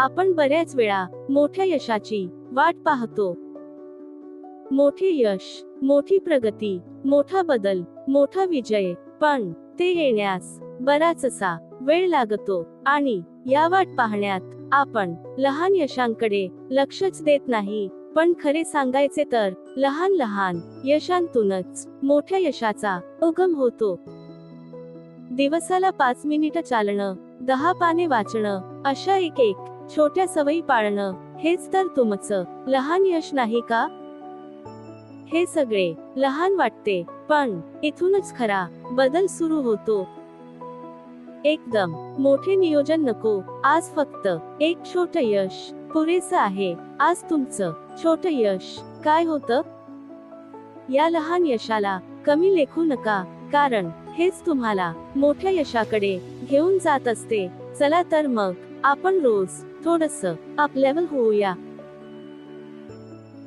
आपण बऱ्याच वेळा मोठ्या यशाची वाट पाहतो. मोठे यश, मोठी प्रगती, मोठा बदल, मोठा विजय, पण ते येण्यास बराचसा वेळ लागतो आणि या वाट पाहण्यात आपण लहान यशांकडे लक्षच देत नाही. पण खरे सांगायचे तर लहान लहान यशांतूनच मोठ्या यशाचा उगम होतो. दिवसाला 5 मिनिटं चालणं, 10 पाने वाचणं, अशा एक छोट्या सवयी पाळणं, हेच तर तुमचं लहान यश नाही का? हे सगळे लहान वाटते, पण इथूनच खरा बदल सुरू होतो. एकदम मोठे नियोजन नको, आज फक्त एक छोटं यश पुरेसं आहे. आज तुमचं छोटं यश काय होतं? या लहान यशाला कमी लेखू नका, कारण हेच तुम्हाला मोठ्या यशाकडे घेऊन जात असते. चला तर मग आपण रोज थोडंसं अप लेव्हल होऊया.